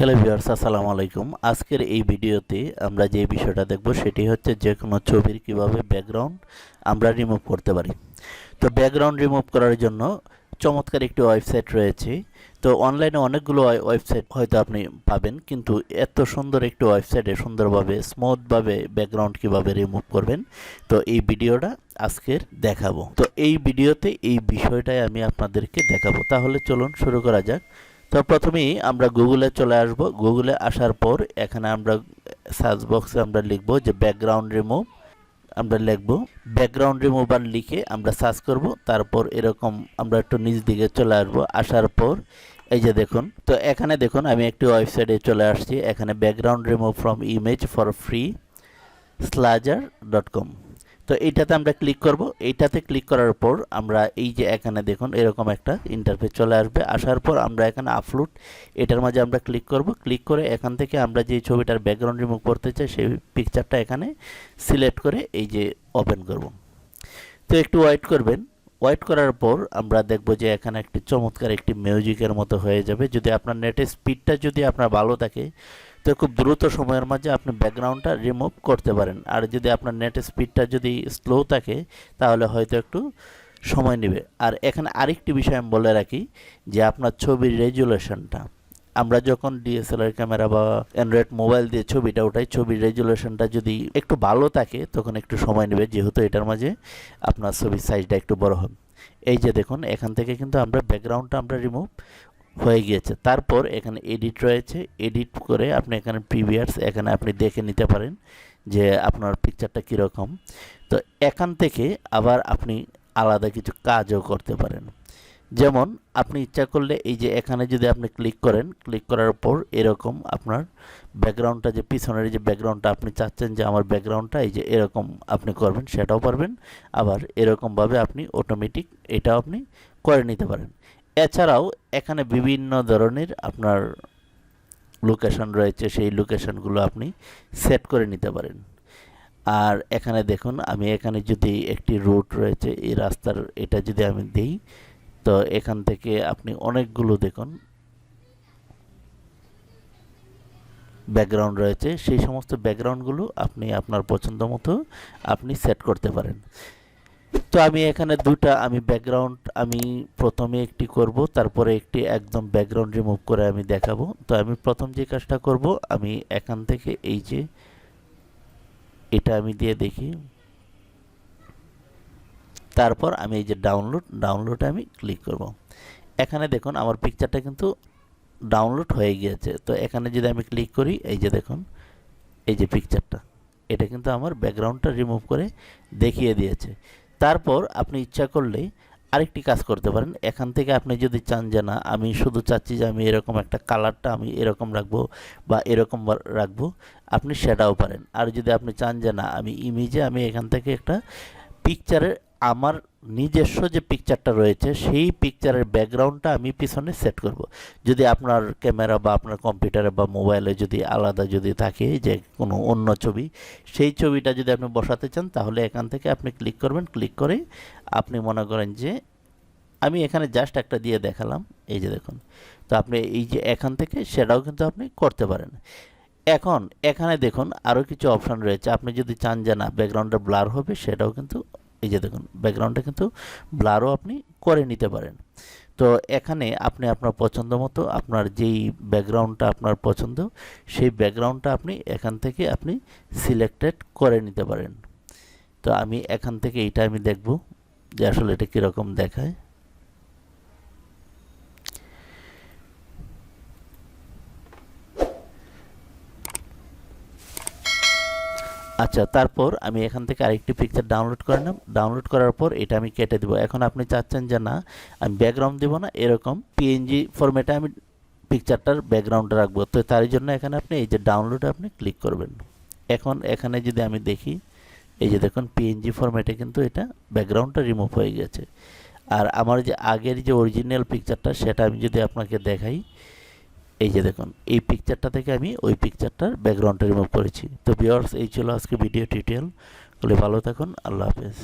Hello viewers, আসসালামু আলাইকুম। আজকের এই ভিডিওতে আমরা যে বিষয়টা দেখব সেটি হচ্ছে যে কোনো ছবির কিভাবে ব্যাকগ্রাউন্ড আমরা রিমুভ করতে পারি। তো ব্যাকগ্রাউন্ড রিমুভ করার জন্য চমৎকার একটি ওয়েবসাইট রয়েছে। তো অনলাইনে অনেকগুলো ওয়েবসাইট হয়তো আপনি পাবেন, কিন্তু এত সুন্দর একটি ওয়েবসাইটে সুন্দরভাবে স্মুথভাবে ব্যাকগ্রাউন্ড কিভাবে রিমুভ করবেন, তো এই ভিডিওটা আজকের দেখাবো। তো এই ভিডিওতে এই বিষয়টাই আমি আপনাদেরকে দেখাবো। তাহলে চলুন শুরু করা যাক। তো প্রথমেই আমরা গুগলে চলে আসব। গুগলে আসার পর এখানে আমরা সার্চ বক্সে আমরা লিখব যে ব্যাকগ্রাউন্ড রিমুভ। আমরা লিখব ব্যাকগ্রাউন্ড রিমুভার, লিখে আমরা সার্চ করব। তারপর এরকম আমরা একটু নিচ দিকে চলে আসব। আসার পর এই যে দেখুন, তো এখানে দেখুন আমি একটি ওয়েবসাইটে চলে আসছি। এখানে background remove from image for free স্লাজার.com। তো এইটাতে আমরা ক্লিক করব। এইটাতে ক্লিক করার পর আমরা এই যে এখানে দেখুন এরকম একটা ইন্টারফেস চলে আসবে। আসার পর আমরা এখানে আপলোড, এটার মাঝে আমরা ক্লিক করব। ক্লিক করে এখান থেকে আমরা যে ছবিটার ব্যাকগ্রাউন্ড রিমুভ করতে চাই সেই পিকচারটা এখানে সিলেক্ট করে এই যে ওপেন করব। তো একটু ওয়েট করবেন। ওয়েট করার পর আমরা দেখব যে এখানে একটি চমৎকার একটি মিউজিকের মতো হয়ে যাবে। যদি আপনার নেটের স্পিডটা যদি আপনার ভালো থাকে তো খুব দ্রুত সময়ের মাঝে আপনি ব্যাকগ্রাউন্ডটা রিমুভ করতে পারেন। আর যদি আপনার নেটের স্পিডটা যদি স্লো থাকে তাহলে হয়তো একটু সময় নেবে। আর এখানে আরেকটি বিষয় আমি বলে রাখি যে আপনার ছবির রেজুলেশনটা, আমরা যখন ডিএসএলআর ক্যামেরা বা অ্যান্ড্রয়েড মোবাইল দিয়ে ছবিটা ওঠাই, ছবির রেজুলেশনটা যদি একটু ভালো থাকে তখন একটু সময় নেবে, যেহেতু এটার মাঝে আপনার ছবির সাইজটা একটু বড় হবে। এই যে দেখুন এখান থেকে কিন্তু আমরা ব্যাকগ্রাউন্ডটা আমরা রিমুভ হয়ে গিয়েছে। তারপর এখানে এডিট রয়েছে, এডিট করে আপনি এখানে প্রিভিয়াস এখানে আপনি দেখে নিতে পারেন যে আপনার পিকচারটা কীরকম। তো এখান থেকে আবার আপনি আলাদা কিছু কাজও করতে পারেন। যেমন আপনি ইচ্ছা করলে এই যে এখানে যদি আপনি ক্লিক করেন, ক্লিক করার পর এরকম আপনার ব্যাকগ্রাউন্ডটা যে পিছনের যে ব্যাকগ্রাউন্ডটা আপনি চাচ্ছেন যে আমার ব্যাকগ্রাউন্ডটা এই যে এরকম আপনি করবেন, সেটাও পারবেন। আবার এরকমভাবে আপনি অটোমেটিক এটাও আপনি করে নিতে পারেন। এছাড়াও এখানে বিভিন্ন ধরনের আপনার লোকেশন রয়েছে, সেই লোকেশনগুলো আপনি সেট করে নিতে পারেন। আর এখানে দেখুন আমি এখানে যদি একটি রুট রয়েছে, এই রাস্তার এটা যদি আমি দিই, তো এখান থেকে আপনি অনেকগুলো দেখুন ব্যাকগ্রাউন্ড রয়েছে, সেই সমস্ত ব্যাকগ্রাউন্ডগুলো আপনি আপনার পছন্দ মতো আপনি সেট করতে পারেন। তো আমি এখানে দুটা আমি ব্যাকগ্রাউন্ড আমি প্রথমে একটি করব, তারপরে একটি একদম ব্যাকগ্রাউন্ড রিমুভ করে আমি দেখাবো। তো আমি প্রথম যে কাজটা করব, আমি এখান থেকে এই যে এটা আমি দিয়ে দেখি, তারপর আমি এই যে ডাউনলোডে আমি ক্লিক করব। এখানে দেখুন আমার পিকচারটা কিন্তু ডাউনলোড হয়ে গিয়েছে। তো এখানে যদি আমি ক্লিক করি, এই যে দেখুন এই যে পিকচারটা, এটা কিন্তু আমার ব্যাকগ্রাউন্ডটা রিমুভ করে দেখিয়ে দিয়েছে। তারপর আপনি ইচ্ছা করলে আরেকটি কাজ করতে পারেন। এখান থেকে আপনি যদি চান যে না আমি শুধু চাচ্ছি যে আমি এরকম একটা কালারটা আমি এরকম রাখবো বা এরকম রাখবো, আপনি সেটাও পারেন। আর যদি আপনি চান যে না আমি ইমেজে আমি এখান থেকে একটা পিকচারের আমার নিজস্ব যে পিকচারটা রয়েছে সেই পিকচারের ব্যাকগ্রাউন্ডটা আমি পিছনে সেট করব। যদি আপনার ক্যামেরা বা আপনার কম্পিউটারে বা মোবাইলে যদি আলাদা যদি থাকে যে কোনো অন্য ছবি, সেই ছবিটা যদি আপনি বসাতে চান তাহলে এখান থেকে আপনি ক্লিক করবেন। ক্লিক করে আপনি মনে করেন যে আমি এখানে জাস্ট একটা দিয়ে দেখালাম, এই যে দেখুন। তো আপনি এই যে এখান থেকে সেটাও কিন্তু আপনি করতে পারেন। এখন এখানে দেখুন আরও কিছু অপশান রয়েছে। আপনি যদি চান যে না ব্যাকগ্রাউন্ডটা ব্লার হবে, সেটাও কিন্তু এই যে দেখুন ব্যাকগ্রাউন্ডটা কিন্তু ব্লারও আপনি করে নিতে পারেন। তো এখানে আপনি আপনার পছন্দ মতো আপনার যেই ব্যাকগ্রাউন্ডটা আপনার পছন্দ সেই ব্যাকগ্রাউন্ডটা আপনি এখান থেকে আপনি সিলেক্টেড করে নিতে পারেন। তো আমি এখান থেকে এইটা আমি দেখব যে আসলে এটা কীরকম দেখায়। আচ্ছা, তারপর আমি এখান থেকে আরেকটি পিকচার ডাউনলোড করে নিলাম। ডাউনলোড করার পর এটা আমি কেটে দেবো। এখন আপনি চাচ্ছেন যে না আমি ব্যাকগ্রাউন্ড দেবো না, এরকম পিএনজি ফরম্যাটে আমি পিকচারটার ব্যাকগ্রাউন্ডটা রাখবো। তো তার জন্য এখানে আপনি এই যে ডাউনলোডে আপনি ক্লিক করবেন। এখন এখানে যদি আমি দেখি, এই যে দেখুন পিএনজি ফরম্যাটে কিন্তু এটা ব্যাকগ্রাউন্ডটা রিমুভ হয়ে গেছে। আর আমার যে আগের যে অরিজিনাল পিকচারটা সেটা আমি যদি আপনাকে দেখাই, এই যে দেখুন এই পিকচারটা থেকে আমি ওই পিকচারটার ব্যাকগ্রাউন্ডটা রিমুভ করেছি। তো ভিউয়ার্স এই ছিল আজকে ভিডিও টিউটোরিয়াল। ভালো থাকুন, আল্লাহ হাফেজ।